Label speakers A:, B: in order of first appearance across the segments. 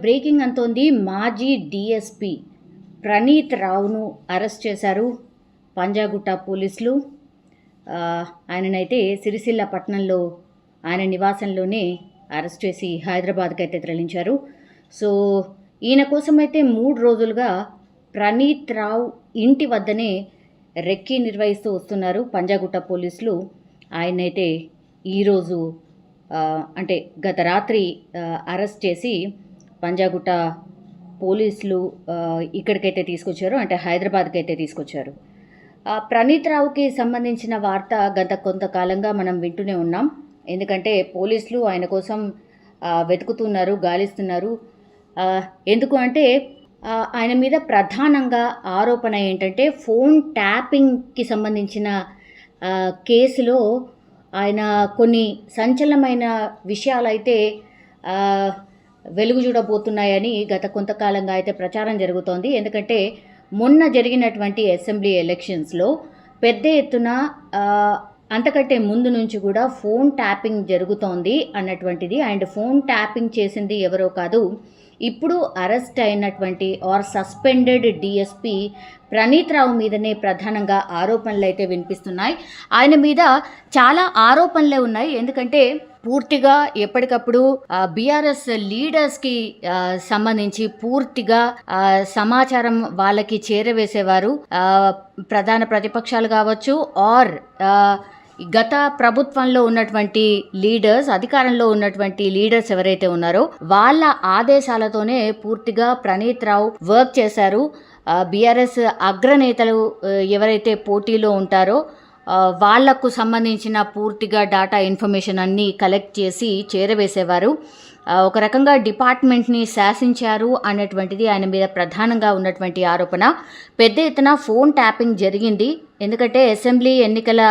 A: Breaking అంతోంది. మాజీ DSP Praneeth రావును arrest చేశారు పంజాగుట్ట పోలీసులు. ఆయననైతే సిరిసిల్ల పట్టణంలో ఆయన నివాసంలోనే అరెస్ట్ చేసి హైదరాబాద్కి అయితే తరలించారు. సో ఈయన కోసమైతే 3 రోజులుగా ప్రణీత్ రావు ఇంటి వద్దనే రెక్కీ నిర్వహిస్తూ వస్తున్నారు పంజాగుట్ట పోలీసులు. ఆయనైతే ఈరోజు అంటే గత రాత్రి అరెస్ట్ చేసి పంజాగుట్ట పోలీసులు ఇక్కడికైతే తీసుకొచ్చారు, అంటే హైదరాబాద్కి అయితే తీసుకొచ్చారు. ప్రణీత్ రావుకి సంబంధించిన వార్త గత కొంతకాలంగా మనం వింటూనే ఉన్నాం. ఎందుకంటే పోలీసులు ఆయన కోసం వెతుకుతున్నారు, గాలిస్తున్నారు. ఎందుకు అంటే ఆయన మీద ప్రధానంగా ఆరోపణ ఏంటంటే ఫోన్ ట్యాపింగ్కి సంబంధించిన కేసులో ఆయన కొన్ని సంచలనమైన విషయాలైతే వెలుగు చూడబోతున్నాయని గత కొంతకాలంగా అయితే ప్రచారం జరుగుతోంది. ఎందుకంటే మొన్న జరిగినటువంటి అసెంబ్లీ ఎలక్షన్స్లో పెద్ద ఎత్తున అంతకంటే ముందు నుంచి కూడా ఫోన్ ట్యాపింగ్ జరుగుతోంది అన్నటువంటిది. అండ్ ఫోన్ ట్యాపింగ్ చేసింది ఎవరో కాదు, ఇప్పుడు అరెస్ట్ అయినటువంటి సస్పెండెడ్ డిఎస్పీ ప్రణీత్ రావు మీదనే ప్రధానంగా ఆరోపణలు అయితే వినిపిస్తున్నాయి. ఆయన మీద చాలా ఆరోపణలే ఉన్నాయి. ఎందుకంటే పూర్తిగా ఎప్పటికప్పుడు బీఆర్ఎస్ లీడర్స్కి సంబంధించి పూర్తిగా సమాచారం వాళ్ళకి చేరవేసేవారు. ప్రధాన ప్రతిపక్షాలు కావచ్చు ఆర్ గత ప్రభుత్వంలో ఉన్నటువంటి లీడర్స్, అధికారంలో ఉన్నటువంటి లీడర్స్ ఎవరైతే ఉన్నారో వాళ్ళ ఆదేశాలతోనే పూర్తిగా ప్రణీత్ రావు వర్క్ చేశారు. బీఆర్ఎస్ అగ్రనేతలు ఎవరైతే పోటీలో ఉంటారో వాళ్లకు సంబంధించిన పూర్తిగా డాటా ఇన్ఫర్మేషన్ అన్నీ కలెక్ట్ చేసి చేరవేసేవారు. ఒక రకంగా డిపార్ట్మెంట్ని శాసించారు అన్నటువంటిది ఆయన మీద ప్రధానంగా ఉన్నటువంటి ఆరోపణ. పెద్ద ఎత్తున ఫోన్ ట్యాపింగ్ జరిగింది. ఎందుకంటే అసెంబ్లీ ఎన్నికల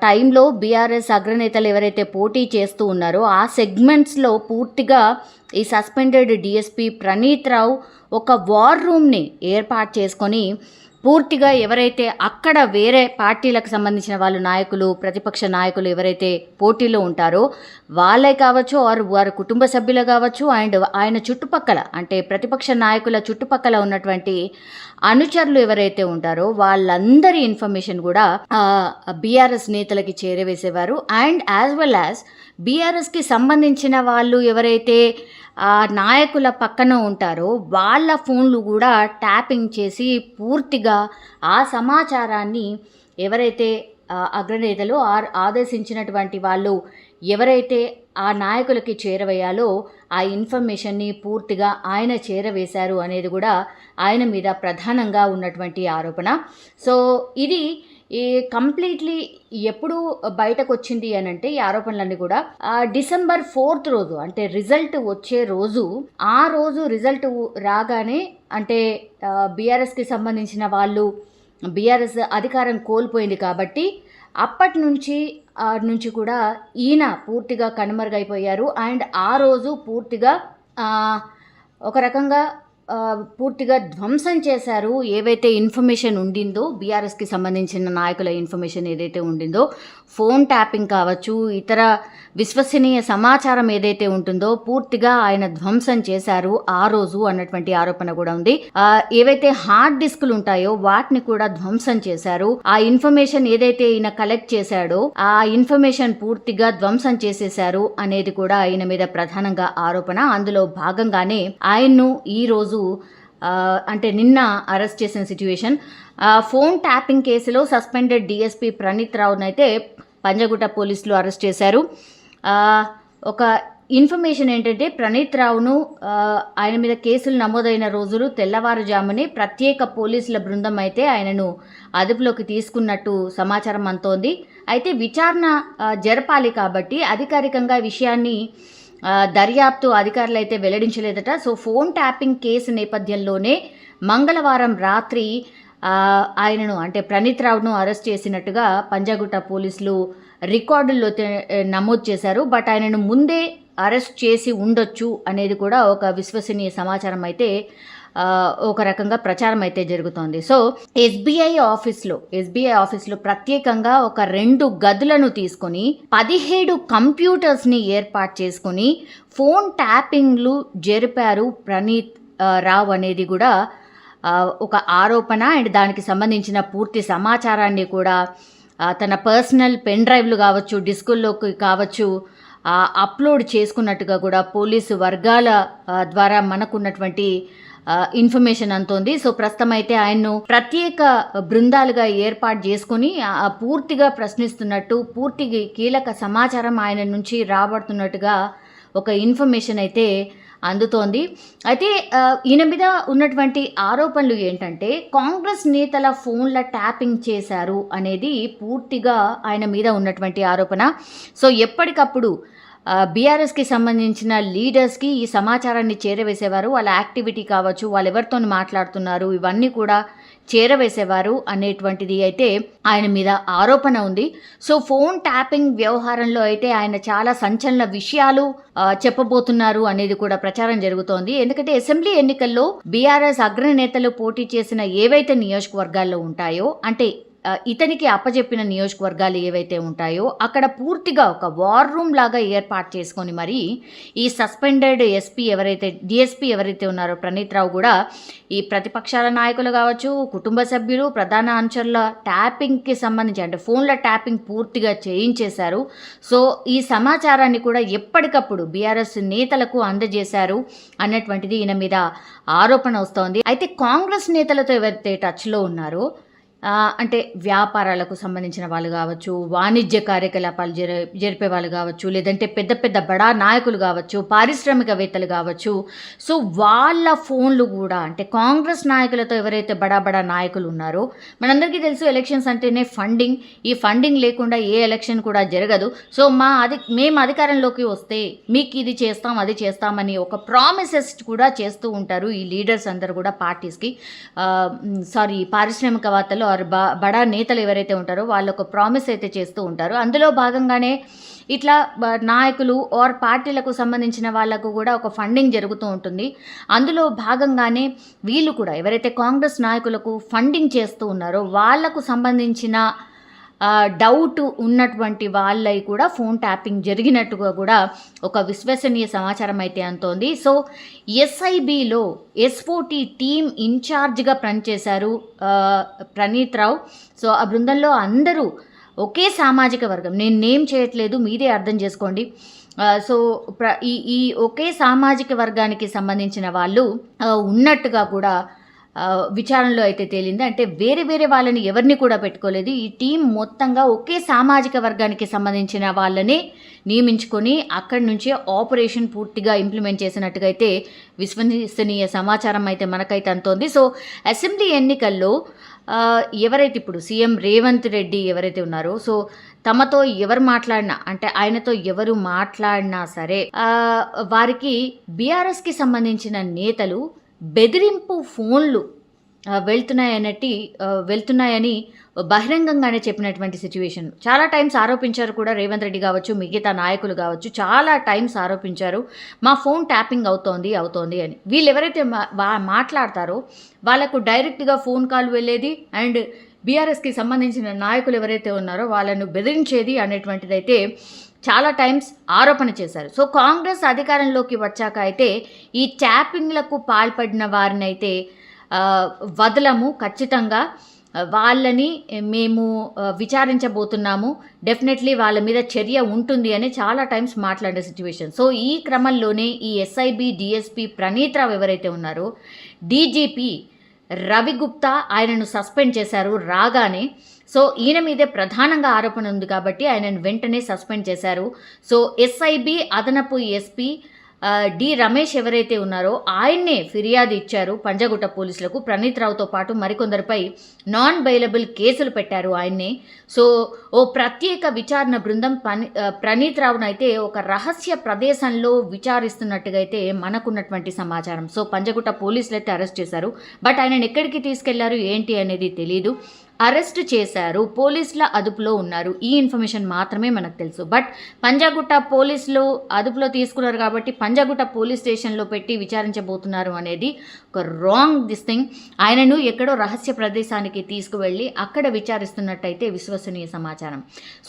A: టైంలో బీఆర్ఎస్ అగ్రనేతలు ఎవరైతే పోటీ చేస్తూ ఉన్నారో ఆ సెగ్మెంట్స్లో పూర్తిగా ఈ సస్పెండెడ్ డిఎస్పీ ప్రణీత్ రావు ఒక వార్ రూమ్ని ఏర్పాటు చేసుకొని పూర్తిగా ఎవరైతే అక్కడ వేరే పార్టీలకు సంబంధించిన వాళ్ళు నాయకులు, ప్రతిపక్ష నాయకులు ఎవరైతే పోటీలో ఉంటారో వాళ్ళే కావచ్చు, వారి కుటుంబ సభ్యులు కావచ్చు, అండ్ ఆయన చుట్టుపక్కల అంటే ప్రతిపక్ష నాయకుల చుట్టుపక్కల ఉన్నటువంటి అనుచరులు ఎవరైతే ఉంటారో వాళ్ళందరి ఇన్ఫర్మేషన్ కూడా బీఆర్ఎస్ నేతలకి చేరవేసేవారు. అండ్ యాజ్ వెల్ యాజ్ బీఆర్ఎస్కి సంబంధించిన వాళ్ళు ఎవరైతే నాయకుల పక్కన ఉంటారో వాళ్ళ ఫోన్లు కూడా ట్యాపింగ్ చేసి పూర్తిగా ఆ సమాచారాన్ని ఎవరైతే అగ్రనేతలు ఆదేశించినటువంటి వాళ్ళు ఎవరైతే ఆ నాయకులకి చేరవేయాలో ఆ ఇన్ఫర్మేషన్ని పూర్తిగా ఆయన చేరవేశారు అనేది కూడా ఆయన మీద ప్రధానంగా ఉన్నటువంటి ఆరోపణ. సో ఇది కంప్లీట్లీ ఎప్పుడు బయటకు వచ్చింది అని అంటే ఈ ఆరోపణలన్నీ కూడా December 4th రోజు, అంటే రిజల్ట్ వచ్చే రోజు, ఆ రోజు రిజల్ట్ రాగానే అంటే బీఆర్ఎస్కి సంబంధించిన వాళ్ళు, బీఆర్ఎస్ అధికారం కోల్పోయింది కాబట్టి అప్పటి నుంచి కూడా ఈయన పూర్తిగా కనుమరుగైపోయారు. అండ్ ఆ రోజు పూర్తిగా ఒక రకంగా పూర్తిగా ధ్వంసం చేశారు. ఏవైతే ఇన్ఫర్మేషన్ ఉండిందో బీఆర్ఎస్కి సంబంధించిన నాయకుల ఇన్ఫర్మేషన్ ఏదైతే ఉండిందో, ఫోన్ ట్యాపింగ్ కావచ్చు, ఇతర విశ్వసనీయ సమాచారం ఏదైతే ఉంటుందో పూర్తిగా ఆయన ధ్వంసం చేశారు ఆ రోజు అన్నటువంటి ఆరోపణ కూడా ఉంది. ఏవైతే హార్డ్ డిస్కులు ఉంటాయో వాటిని కూడా ధ్వంసం చేశారు. ఆ ఇన్ఫర్మేషన్ ఏదైతే ఈయన కలెక్ట్ చేశాడో ఆ ఇన్ఫర్మేషన్ పూర్తిగా ధ్వంసం చేసేశారు అనేది కూడా ఆయన మీద ప్రధానంగా ఆరోపణ. అందులో భాగంగానే ఆయన్ను ఈ రోజు అంటే నిన్న అరెస్ట్ చేసిన సిచ్యువేషన్. ఫోన్ ట్యాపింగ్ కేసులో సస్పెండెడ్ డిఎస్పీ ప్రణీత్ రావునైతే పంజాగుట్ట పోలీసులు అరెస్ట్ చేశారు. ఒక ఇన్ఫర్మేషన్ ఏంటంటే ప్రణీత్ రావును ఆయన మీద కేసులు నమోదైన రోజులు తెల్లవారుజామునే ప్రత్యేక పోలీసుల బృందం అయితే ఆయనను అదుపులోకి తీసుకున్నట్టు సమాచారం అంతోంది. అయితే విచారణ జరపాలి కాబట్టి అధికారికంగా విషయాన్ని దర్యాప్తు అధికారులు అయితే వెల్లడించలేదట. సో ఫోన్ ట్యాపింగ్ కేసు నేపథ్యంలోనే మంగళవారం రాత్రి ఆయనను అంటే ప్రణీత్ రావును అరెస్ట్ చేసినట్టుగా పంజాగుట్ట పోలీసులు రికార్డుల్లో నమోదు చేశారు. బట్ ఆయనను ముందే అరెస్ట్ చేసి ఉండొచ్చు అనేది కూడా ఒక విశ్వసనీయ సమాచారం అయితే ఒక రకంగా ప్రచారం అయితే జరుగుతోంది. సో ఎస్బీఐ ఆఫీస్లో ప్రత్యేకంగా ఒక 2 గదులను తీసుకొని 17 కంప్యూటర్స్ని ఏర్పాటు చేసుకొని ఫోన్ ట్యాపింగ్లు జరిపారు ప్రణీత్ రావు అనేది కూడా ఒక ఆరోపణ. అండ్ దానికి సంబంధించిన పూర్తి సమాచారాన్ని కూడా తన పర్సనల్ పెన్ డ్రైవ్లు కావచ్చు, డిస్కుల్లోకి కావచ్చు అప్లోడ్ చేసుకున్నట్టుగా కూడా పోలీసు వర్గాల ద్వారా మనకున్నటువంటి ఇన్ఫర్మేషన్ అంతోంది. సో ప్రస్తుతం అయితే ఆయన్ను ప్రత్యేక బృందాలుగా ఏర్పాటు చేసుకుని పూర్తిగా ప్రశ్నిస్తున్నట్టు, పూర్తి కీలక సమాచారం ఆయన నుంచి రాబడుతున్నట్టుగా ఒక ఇన్ఫర్మేషన్ అయితే అందుతోంది. అయితే ఈయన మీద ఉన్నటువంటి ఆరోపణలు ఏంటంటే కాంగ్రెస్ నేతల ఫోన్ల ట్యాపింగ్ చేశారు అనేది పూర్తిగా ఆయన మీద ఉన్నటువంటి ఆరోపణ. సో ఎప్పటికప్పుడు బీఆర్ఎస్కి సంబంధించిన లీడర్స్కి ఈ సమాచారాన్ని చేరవేసేవారు. వాళ్ళ యాక్టివిటీ కావచ్చు, వాళ్ళు ఎవరితో మాట్లాడుతున్నారు, ఇవన్నీ కూడా చేరవేసేవారు అనేటువంటిది అయితే ఆయన మీద ఆరోపణ ఉంది. సో ఫోన్ ట్యాపింగ్ వ్యవహారంలో అయితే ఆయన చాలా సంచలన విషయాలు చెప్పబోతున్నారు అనేది కూడా ప్రచారం జరుగుతోంది. ఎందుకంటే అసెంబ్లీ ఎన్నికల్లో బీఆర్ఎస్ అగ్రనేతలు పోటీ చేసిన ఏవైతే నియోజకవర్గాల్లో ఉంటాయో, అంటే ఇతనికి అప్పచెప్పిన నియోజకవర్గాలు ఏవైతే ఉంటాయో అక్కడ పూర్తిగా ఒక వార్ రూమ్ లాగా ఏర్పాటు చేసుకొని మరి ఈ సస్పెండెడ్ డిఎస్పీ ఎవరైతే ఉన్నారో ప్రణీత్ రావు కూడా ఈ ప్రతిపక్షాల నాయకులు కావచ్చు, కుటుంబ సభ్యులు, ప్రధాన అనుచరుల ట్యాపింగ్కి సంబంధించి అంటే ఫోన్ల ట్యాపింగ్ పూర్తిగా చేయించేశారు. సో ఈ సమాచారాన్ని కూడా ఎప్పటికప్పుడు బీఆర్ఎస్ నేతలకు అందజేశారు అన్నటువంటిది ఈయన మీద ఆరోపణ వస్తోంది. అయితే కాంగ్రెస్ నేతలతో ఎవరైతే టచ్లో ఉన్నారో, అంటే వ్యాపారాలకు సంబంధించిన వాళ్ళు కావచ్చు, వాణిజ్య కార్యకలాపాలు జరిపే వాళ్ళు కావచ్చు, లేదంటే పెద్ద పెద్ద బడా నాయకులు కావచ్చు, పారిశ్రామికవేత్తలు కావచ్చు, సో వాళ్ళ ఫోన్లు కూడా అంటే కాంగ్రెస్ నాయకులతో ఎవరైతే బడా నాయకులు ఉన్నారో, మనందరికీ తెలుసు ఎలక్షన్స్ అంటేనే ఫండింగ్. ఈ ఫండింగ్ లేకుండా ఏ ఎలక్షన్ కూడా జరగదు. సో మేము అధికారంలోకి వస్తే మీకు ఇది చేస్తాం, అది చేస్తామని ఒక ప్రామిసెస్ కూడా చేస్తూ ఉంటారు ఈ లీడర్స్ అందరూ కూడా పార్టీస్కి. పారిశ్రామికవేత్తలు బడా నేతలు ఎవరైతే ఉంటారో వాళ్ళు ఒక ప్రామిస్ అయితే చేస్తూ ఉంటారు. అందులో భాగంగానే ఇట్లా నాయకులు ఆర్ పార్టీలకు సంబంధించిన వాళ్ళకు కూడా ఒక ఫండింగ్ జరుగుతూ ఉంటుంది. అందులో భాగంగానే వీళ్ళు కూడా ఎవరైతే కాంగ్రెస్ నాయకులకు ఫండింగ్ చేస్తూ ఉన్నారో వాళ్లకు సంబంధించిన డౌట్ ఉన్నటువంటి వాళ్ళై కూడా ఫోన్ ట్యాపింగ్ జరిగినట్టుగా కూడా ఒక విశ్వసనీయ సమాచారం అయితే అంతోంది. సో ఎస్ఐబిలో S40 టీమ్ ఇన్ఛార్జ్గా పనిచేశారు ప్రణీత్ రావు. సో ఆ బృందంలో అందరూ ఒకే సామాజిక వర్గం, నేను నేమ్ చేయట్లేదు, మీరే అర్థం చేసుకోండి. సో ఈ ఒకే సామాజిక వర్గానికి సంబంధించిన వాళ్ళు ఉన్నట్టుగా కూడా విచారణలో అయితే తేలింది. అంటే వేరే వాళ్ళని ఎవరిని కూడా పెట్టుకోలేదు. ఈ టీం మొత్తంగా ఒకే సామాజిక వర్గానికి సంబంధించిన వాళ్ళని నియమించుకొని అక్కడి నుంచే ఆపరేషన్ పూర్తిగా ఇంప్లిమెంట్ చేసినట్టుగా అయితే విశ్వసనీయ సమాచారం అయితే మనకైతే అంతోంది. సో అసెంబ్లీ ఎన్నికల్లో ఎవరైతే ఇప్పుడు సీఎం రేవంత్ రెడ్డి ఎవరైతే ఉన్నారో, సో తమతో ఎవరు మాట్లాడినా అంటే ఆయనతో ఎవరు మాట్లాడినా సరే వారికి బీఆర్ఎస్కి సంబంధించిన నేతలు బెదిరింపు ఫోన్లు వెళ్తున్నాయని బహిరంగంగానే చెప్పినటువంటి సిచ్యువేషన్ చాలా టైమ్స్ ఆరోపించారు కూడా. రేవంత్ రెడ్డి కావచ్చు, మిగతా నాయకులు కావచ్చు, చాలా టైమ్స్ ఆరోపించారు మా ఫోన్ ట్యాపింగ్ అవుతోంది అని. వీళ్ళు ఎవరైతే మాట్లాడతారో వాళ్ళకు డైరెక్ట్గా ఫోన్ కాల్ వెళ్ళేది అండ్ బీఆర్ఎస్కి సంబంధించిన నాయకులు ఎవరైతే ఉన్నారో వాళ్ళను బెదిరించేది అనేటువంటిదైతే చాలా టైమ్స్ ఆరోపణ చేశారు. సో కాంగ్రెస్ అధికారంలోకి వచ్చాక అయితే ఈ ట్యాపింగ్లకు పాల్పడిన వారిని అయితే వదలము, ఖచ్చితంగా వాళ్ళని మేము విచారించబోతున్నాము, డెఫినెట్లీ వాళ్ళ మీద చర్య ఉంటుంది అని చాలా టైమ్స్ మాట్లాడే సిచ్యువేషన్. సో ఈ క్రమంలోనే ఈ ఎస్ఐబి డిఎస్పీ ప్రణీత్ రావు ఎవరైతే ఉన్నారో డీజీపీ రవి గుప్తా ఆయనను సస్పెండ్ చేశారు రాగానే. సో ఈయన మీదే ప్రధానంగా ఆరోపణ ఉంది కాబట్టి ఆయనను వెంటనే సస్పెండ్ చేశారు. సో ఎస్ఐబి అదనపు ఎస్పీ డి రమేష్ ఎవరైతే ఉన్నారో ఆయన్నే ఫిర్యాదు ఇచ్చారు పంజాగుట్ట పోలీసులకు. ప్రణీత్ రావుతో పాటు మరికొందరిపై నాన్ బెయిలబుల్ కేసులు పెట్టారు ఆయన్నే. సో ఓ ప్రత్యేక విచారణ బృందం ప్రణీత్ రావును అయితే ఒక రహస్య ప్రదేశంలో విచారిస్తున్నట్టుగా అయితే మనకున్నటువంటి సమాచారం. సో పంజాగుట్ట పోలీసులు అయితే అరెస్ట్ చేశారు. బట్ ఆయనను ఎక్కడికి తీసుకెళ్లారు ఏంటి అనేది తెలీదు. అరెస్ట్ చేశారు, పోలీసుల అదుపులో ఉన్నారు. ఈ ఇన్ఫర్మేషన్ మాత్రమే మనకు తెలుసు. బట్ పంజాగుట్ట పోలీసులు అదుపులో తీసుకున్నారు కాబట్టి పంజాగుట్ట పోలీస్ స్టేషన్లో పెట్టి విచారించబోతున్నారు అనేది ఒక రాంగ్ థింగ్. ఆయనను ఎక్కడో రహస్య ప్రదేశానికి తీసుకువెళ్ళి అక్కడ విచారిస్తున్నట్టయితే విశ్వసనీయ సమాచారం.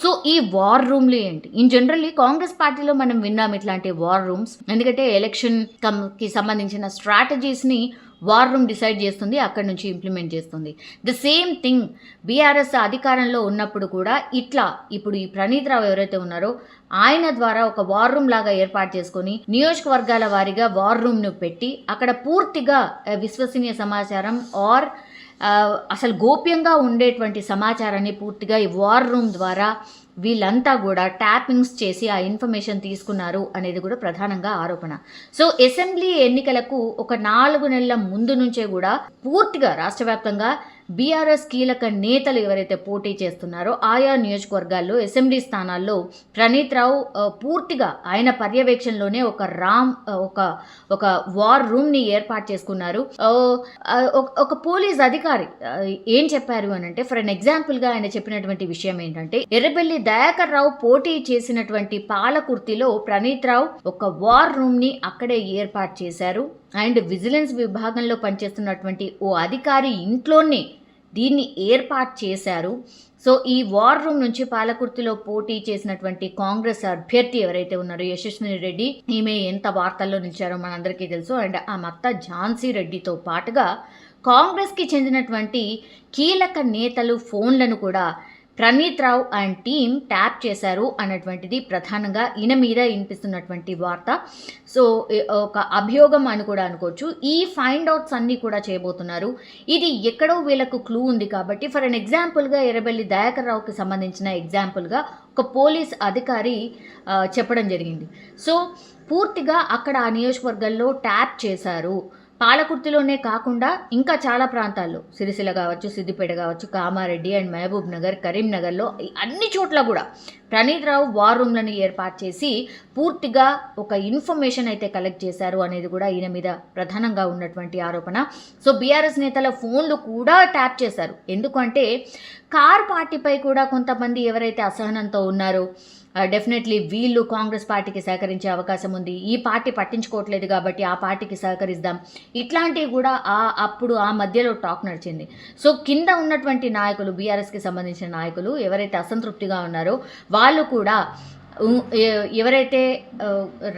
A: సో ఈ వార్ రూమ్లు ఏంటి? ఇన్ జనరల్లీ కాంగ్రెస్ పార్టీలో మనం విన్నాం ఇట్లాంటి వార్ రూమ్స్. ఎందుకంటే ఎలక్షన్కి సంబంధించిన స్ట్రాటజీస్ని వార్ రూమ్ డిసైడ్ చేస్తుంది, అక్కడి నుంచి ఇంప్లిమెంట్ చేస్తుంది. ద సేమ్ థింగ్ బీఆర్ఎస్ అధికారంలో ఉన్నప్పుడు కూడా ఇట్లా ఇప్పుడు ఈ ప్రణీత్ రావు ఎవరైతే ఉన్నారో ఆయన ద్వారా ఒక వార్ రూమ్ లాగా ఏర్పాటు చేసుకొని నియోజకవర్గాల వారీగా వార్ రూమ్ను పెట్టి అక్కడ పూర్తిగా విశ్వసనీయ సమాచారం ఆర్ అసలు గోప్యంగా ఉండేటువంటి సమాచారాన్ని పూర్తిగా ఈ వార్ రూమ్ ద్వారా వీళ్ళంతా కూడా ట్యాపింగ్స్ చేసి ఆ ఇన్ఫర్మేషన్ తీసుకున్నారు అనేది కూడా ప్రధానంగా ఆరోపణ. సో అసెంబ్లీ ఎన్నికలకు ఒక 4 నెలల ముందు నుంచే కూడా పూర్తిగా రాష్ట్ర వ్యాప్తంగా బీఆర్ఎస్ కీలక నేతలు ఎవరైతే పోటీ చేస్తున్నారో ఆయా నియోజకవర్గాల్లో అసెంబ్లీ స్థానాల్లో ప్రణీత్ రావు పూర్తిగా ఆయన పర్యవేక్షణలోనే ఒక వార్ రూమ్ని ఏర్పాటు చేసుకున్నారు. ఒక పోలీస్ అధికారి ఏం చెప్పారు అని అంటే, ఫర్ అన్ ఎగ్జాంపుల్గా ఆయన చెప్పినటువంటి విషయం ఏంటంటే, ఎర్రబెల్లి దయాకర్ రావు పోటీ చేసినటువంటి పాలకుర్తిలో ప్రణీత్ రావు ఒక వార్ రూమ్ని అక్కడే ఏర్పాటు చేశారు. అండ్ విజిలెన్స్ విభాగంలో పనిచేస్తున్నటువంటి ఓ అధికారి ఇంట్లోనే దీన్ని ఏర్పాటు చేశారు. సో ఈ వార్ రూమ్ నుంచి పాలకుర్తిలో పోటీ చేసినటువంటి కాంగ్రెస్ అభ్యర్థి ఎవరైతే ఉన్నారో యశస్విని రెడ్డి, ఈమె ఎంత వార్తల్లో నిలిచారో మనందరికీ తెలుసు. అండ్ ఆ మత్త ఝాన్సీ రెడ్డితో పాటుగా కాంగ్రెస్కి చెందినటువంటి కీలక నేతలు ఫోన్లను కూడా ప్రణీత్ రావు అండ్ టీమ్ ట్యాప్ చేశారు అన్నటువంటిది ప్రధానంగా ఈయన మీద వినిపిస్తున్నటువంటి వార్త. సో ఒక అభియోగం అని కూడా అనుకోవచ్చు. ఈ ఫైండ్ అవుట్స్ అన్నీ కూడా చేయబోతున్నారు. ఇది ఎక్కడో వీళ్ళకు క్లూ ఉంది కాబట్టి, ఫర్ అన్ ఎగ్జాంపుల్గా ఎర్రబెల్లి దయాకర్ రావుకి సంబంధించిన ఎగ్జాంపుల్గా ఒక పోలీస్ అధికారి చెప్పడం జరిగింది. సో పూర్తిగా అక్కడ ఆ నియోజకవర్గంలో ట్యాప్ చేశారు. పాలకుర్తిలోనే కాకుండా ఇంకా చాలా ప్రాంతాల్లో, సిరిసిల్ల కావచ్చు, సిద్దిపేట కావచ్చు, కామారెడ్డి అండ్ మహబూబ్ నగర్, కరీంనగర్లో అన్ని చోట్ల కూడా ప్రణీత్ రావు వార్ రూమ్లను ఏర్పాటు చేసి పూర్తిగా ఒక ఇన్ఫర్మేషన్ అయితే కలెక్ట్ చేశారు అనేది కూడా ఈయన మీద ప్రధానంగా ఉన్నటువంటి ఆరోపణ. సో బీఆర్ఎస్ నేతల ఫోన్లు కూడా ట్యాప్ చేశారు. ఎందుకంటే కార్ పార్టీపై కూడా కొంతమంది ఎవరైతే అసహనంతో ఉన్నారో డెఫినెట్లీ వీళ్ళు కాంగ్రెస్ పార్టీకి సహకరించే అవకాశం ఉంది, ఈ పార్టీ పట్టించుకోవట్లేదు కాబట్టి ఆ పార్టీకి సహకరిద్దాం, ఇట్లాంటివి కూడా అప్పుడు ఆ మధ్యలో టాక్ నడిచింది. సో కింద ఉన్నటువంటి నాయకులు, బీఆర్ఎస్కి సంబంధించిన నాయకులు ఎవరైతే అసంతృప్తిగా ఉన్నారో వాళ్ళు కూడా ఎవరైతే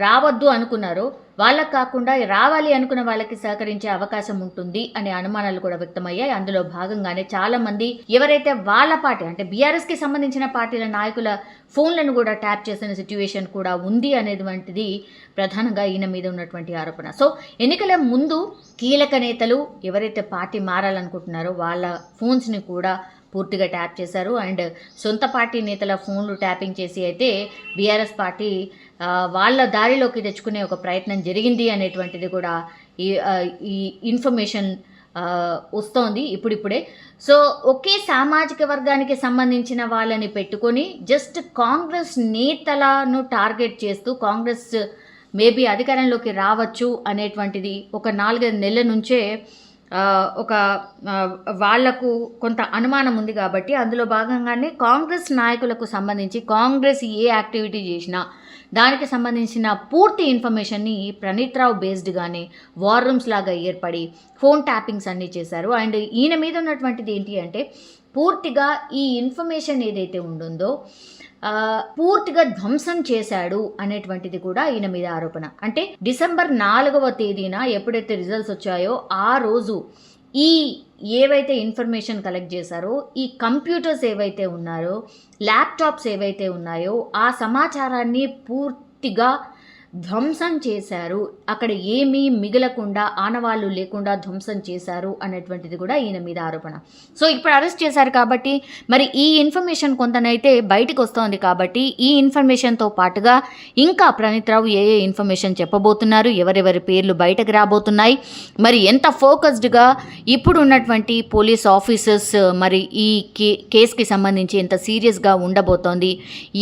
A: రావద్దు అనుకున్నారో వాళ్ళకు కాకుండా రావాలి అనుకున్న వాళ్ళకి సహకరించే అవకాశం ఉంటుంది అనే అనుమానాలు కూడా వ్యక్తమయ్యాయి. అందులో భాగంగానే చాలామంది ఎవరైతే వాళ్ళ పార్టీ అంటే బీఆర్ఎస్కి సంబంధించిన పార్టీల నాయకుల ఫోన్లను కూడా ట్యాప్ చేసిన సిచ్యువేషన్ కూడా ఉంది అనేటువంటిది ప్రధానంగా ఈయన మీద ఉన్నటువంటి ఆరోపణ. సో ఎన్నికల ముందు కీలక నేతలు ఎవరైతే పార్టీ మారాలనుకుంటున్నారో వాళ్ళ ఫోన్స్ని కూడా పూర్తిగా ట్యాప్ చేశారు. అండ్ సొంత పార్టీ నేతల ఫోన్లు ట్యాపింగ్ చేసి అయితే బీఆర్ఎస్ పార్టీ వాళ్ళ దారిలోకి తెచ్చుకునే ఒక ప్రయత్నం జరిగింది అనేటువంటిది కూడా ఈ ఇన్ఫర్మేషన్ వస్తోంది ఇప్పుడిప్పుడే. సో ఒకే సామాజిక వర్గానికి సంబంధించిన వాళ్ళని పెట్టుకొని జస్ట్ కాంగ్రెస్ నేతలను టార్గెట్ చేస్తూ కాంగ్రెస్ మేబీ అధికారంలోకి రావచ్చు అనేటువంటిది ఒక 4-5 నెలల నుంచే వాళ్లకు కొంత అనుమానం ఉంది కాబట్టి అందులో భాగంగానే కాంగ్రెస్ నాయకులకు సంబంధించి కాంగ్రెస్ ఏ యాక్టివిటీ చేసినా దానికి సంబంధించిన పూర్తి ఇన్ఫర్మేషన్ని ప్రణీత్ రావు బేస్డ్గానే వార్ రూమ్స్ లాగా ఏర్పడి ఫోన్ ట్యాపింగ్స్ అన్నీ చేశారు. అండ్ ఈయన మీద ఉన్నటువంటిది ఏంటి అంటే పూర్తిగా ఈ ఇన్ఫర్మేషన్ ఏదైతే ఉంటుందో పూర్తిగా ధ్వంసం చేశాడు అనేటువంటిది కూడా ఈయన మీద ఆరోపణ. అంటే డిసెంబర్ 4వ తేదీన ఎప్పుడైతే రిజల్ట్స్ వచ్చాయో ఆ రోజు ఈ ఏవైతే ఇన్ఫర్మేషన్ కలెక్ట్ చేశారో ఈ కంప్యూటర్స్ ఏవైతే ఉన్నాయో ల్యాప్టాప్స్ ఏవైతే ఉన్నాయో ఆ సమాచారాన్ని పూర్తిగా ధ్వంసం చేశారు. అక్కడ ఏమీ మిగలకుండా ఆనవాళ్ళు లేకుండా ధ్వంసం చేశారు అనేటువంటిది కూడా ఈయన మీద ఆరోపణ. సో ఇప్పుడు అరెస్ట్ చేశారు కాబట్టి మరి ఈ ఇన్ఫర్మేషన్ కొంతనైతే బయటకు వస్తోంది కాబట్టి ఈ ఇన్ఫర్మేషన్తో పాటుగా ఇంకా ప్రణీత్ రావు ఏ ఇన్ఫర్మేషన్ చెప్పబోతున్నారు, ఎవరెవరి పేర్లు బయటకు రాబోతున్నాయి, మరి ఎంత ఫోకస్డ్గా ఇప్పుడు ఉన్నటువంటి పోలీస్ ఆఫీసర్స్ మరి ఈ కేసుకి సంబంధించి ఎంత సీరియస్గా ఉండబోతోంది,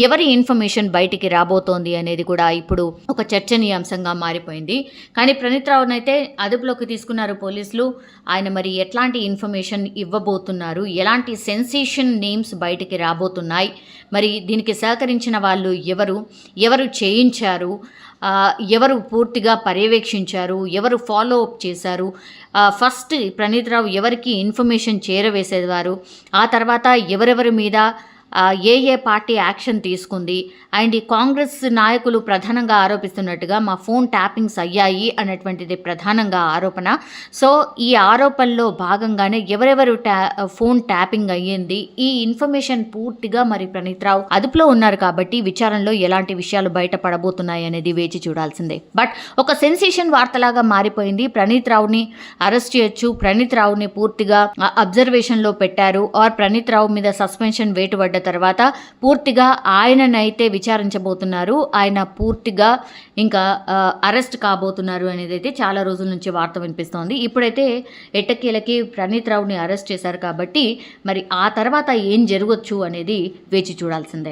A: ఎవరి ఇన్ఫర్మేషన్ బయటికి రాబోతోంది అనేది కూడా ఇప్పుడు ఒక చర్చనీయాంశంగా మారిపోయింది. కానీ ప్రణీత్ రావునైతే అదుపులోకి తీసుకున్నారు పోలీసులు. ఆయన మరి ఎట్లాంటి ఇన్ఫర్మేషన్ ఇవ్వబోతున్నారు, ఎలాంటి సెన్సేషన్ నేమ్స్ బయటికి రాబోతున్నాయి, మరి దీనికి సహకరించిన వాళ్ళు ఎవరు చేయించారు, ఎవరు పూర్తిగా పర్యవేక్షించారు, ఎవరు ఫాలో అప్ చేశారు, ఫస్ట్ ప్రణీత్ రావు ఎవరికి ఇన్ఫర్మేషన్ చేరవేసేవారు, ఆ తర్వాత ఎవరెవరి మీద ఏ పార్టీ యాక్షన్ తీసుకుంది, అండ్ ఈ కాంగ్రెస్ నాయకులు ప్రధానంగా ఆరోపిస్తున్నట్టుగా మా ఫోన్ ట్యాపింగ్స్ అయ్యాయి అన్నటువంటిది ప్రధానంగా ఆరోపణ. సో ఈ ఆరోపణలో భాగంగానే ఎవరెవరు ఫోన్ ట్యాపింగ్ అయ్యింది, ఈ ఇన్ఫర్మేషన్ పూర్తిగా మరి ప్రణీత్ రావు అదుపులో ఉన్నారు కాబట్టి విచారణలో ఎలాంటి విషయాలు బయటపడబోతున్నాయి అనేది వేచి చూడాల్సిందే. బట్ ఒక సెన్సేషన్ వార్తలాగా మారిపోయింది. ప్రణీత్ రావుని అరెస్ట్ చేయొచ్చు, ప్రణీత్ రావుని పూర్తిగా అబ్జర్వేషన్లో పెట్టారు, ఆర్ ప్రణీత్ రావు మీద సస్పెన్షన్ వేటు పడ్డ తర్వాత పూర్తిగా ఆయననైతే విచారించబోతున్నారు, ఆయన పూర్తిగా ఇంకా అరెస్ట్ కాబోతున్నారు అనేది అయితే చాలా రోజుల నుంచి వార్త వినిపిస్తోంది. ఇప్పుడైతే ఎట్టకేలకి ప్రణీత్ రావుని అరెస్ట్ చేశారు కాబట్టి మరి ఆ తర్వాత ఏం జరగవచ్చు అనేది వేచి చూడాల్సిందే.